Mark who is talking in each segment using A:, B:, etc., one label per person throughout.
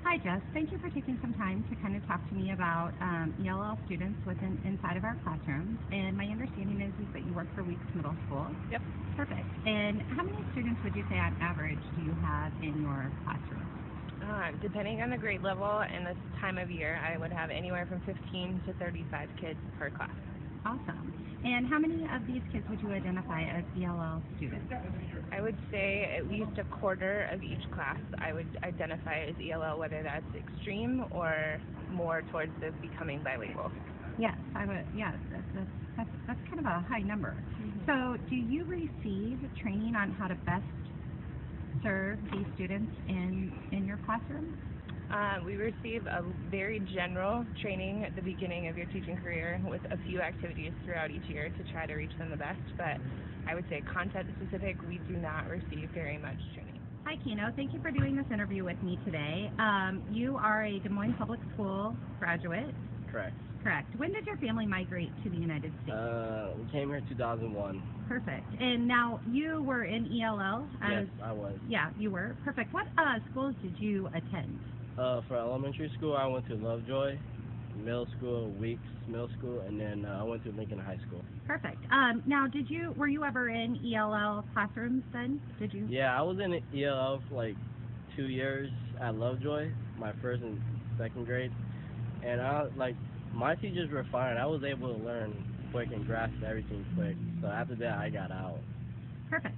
A: Hi, Jess. Thank you for taking some time to kind of talk to me about ELL students inside of our classrooms. And my understanding is that you work for Weeks Middle School.
B: Yep.
A: Perfect. And how many students would you say on average do you have in your classroom?
B: Depending on the grade level and this time of year, I would have anywhere from 15 to 35 kids per class.
A: Awesome. And how many of these kids would you identify as ELL students?
B: I would say at least a quarter of each class I would identify as ELL, whether that's extreme or more towards the becoming bilingual.
A: Yes, I would. Yes, that's kind of a high number.
B: Mm-hmm.
A: So, do you receive training on how to best serve these students in your classroom?
B: We receive a very general training at the beginning of your teaching career with a few activities throughout each year to try to reach them the best, but I would say content specific, we do not receive very much training.
A: Hi, Kino. Thank you for doing this interview with me today. You are a Des Moines Public School graduate.
C: Correct.
A: Correct. When did your family migrate to the United States?
C: We came here in 2001.
A: Perfect. And now you were in ELL?
C: Yes, I was.
A: Yeah, you were. Perfect. What schools did you attend?
C: For elementary school, I went to Lovejoy. Middle school, Weeks Middle School, and then I went to Lincoln High School.
A: Perfect. Now, were you ever in ELL classrooms then? Did you?
C: Yeah, I was in ELL for like 2 years at Lovejoy, my first and second grade, and my teachers were fine. I was able to learn quick and grasp everything quick. So after that, I got out.
A: Perfect.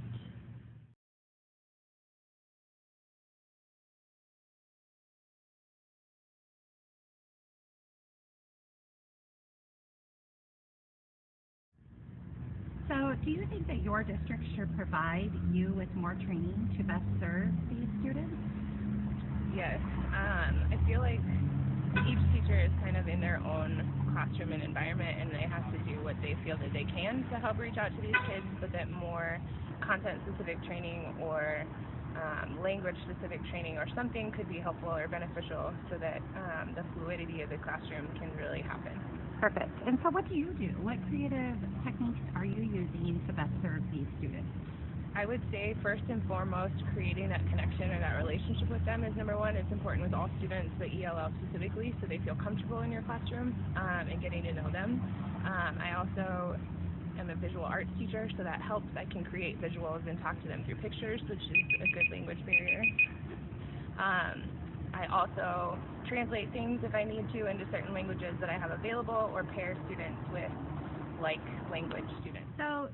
A: So, do you think that your district should provide you with more training to best serve these students?
B: Yes. I feel like each teacher is kind of in their own classroom and environment, and they have to do what they feel that they can to help reach out to these kids, but that more content-specific training or language-specific training or something could be helpful or beneficial so that the fluidity of the classroom can really happen.
A: Perfect. And so what do you do? What creative techniques are you using to best serve these students?
B: I would say first and foremost, creating that connection or that relationship with them is number one. It's important with all students, but ELL specifically, so they feel comfortable in your classroom and getting to know them. I also am a visual arts teacher, so that helps. I can create visuals and talk to them through pictures, which is a good language barrier. I also translate things if I need to into certain languages that I have available, or pair students with like language students.
A: So,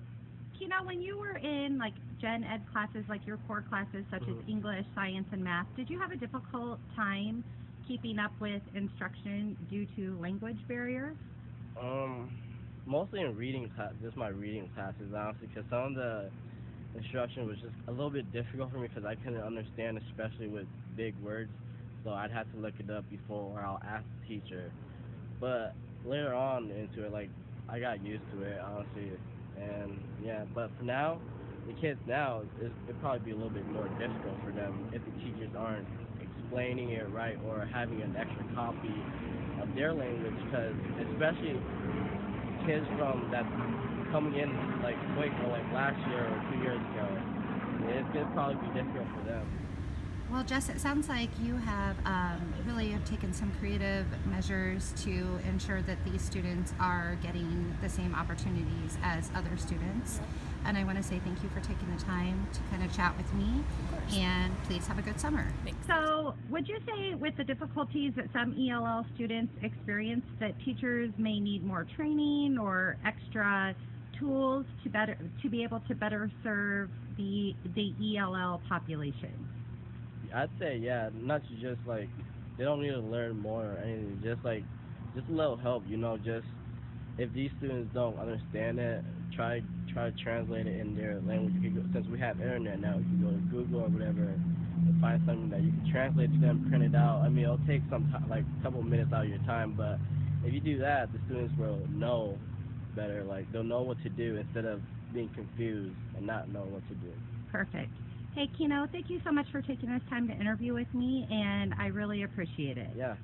A: when you were in like gen ed classes, like your core classes such as English, science, and math, did you have a difficult time keeping up with instruction due to language barriers?
C: Mostly in reading class, just my reading classes, honestly, because some of the instruction was just a little bit difficult for me because I couldn't understand, especially with big words. So I'd have to look it up before I'll ask the teacher. But later on into it, like, I got used to it, honestly. And yeah, but for now, the kids now, it'd probably be a little bit more difficult for them if the teachers aren't explaining it right or having an extra copy of their language, because especially kids from that coming in like quick or like last year or 2 years ago, it's gonna probably be difficult for them.
A: Well, Jess, it sounds like you have really have taken some creative measures to ensure that these students are getting the same opportunities as other students. And I want to say thank you for taking the time to kind of chat with me. And please have a good summer.
B: Thanks.
A: So, would you say with the difficulties that some ELL students experience that teachers may need more training or extra tools to be able to better serve the ELL population?
C: I'd say, yeah, not to just like, they don't need to learn more or anything, just a little help, just if these students don't understand it, try to translate it in their language. Since we have internet now, you can go to Google or whatever and find something that you can translate to them, print it out. I mean, it'll take some time, like a couple minutes out of your time, but if you do that, the students will know better, like they'll know what to do instead of being confused and not knowing what to do.
A: Perfect. Hey, Kino, thank you so much for taking this time to interview with me, and I really appreciate it.
C: Yeah.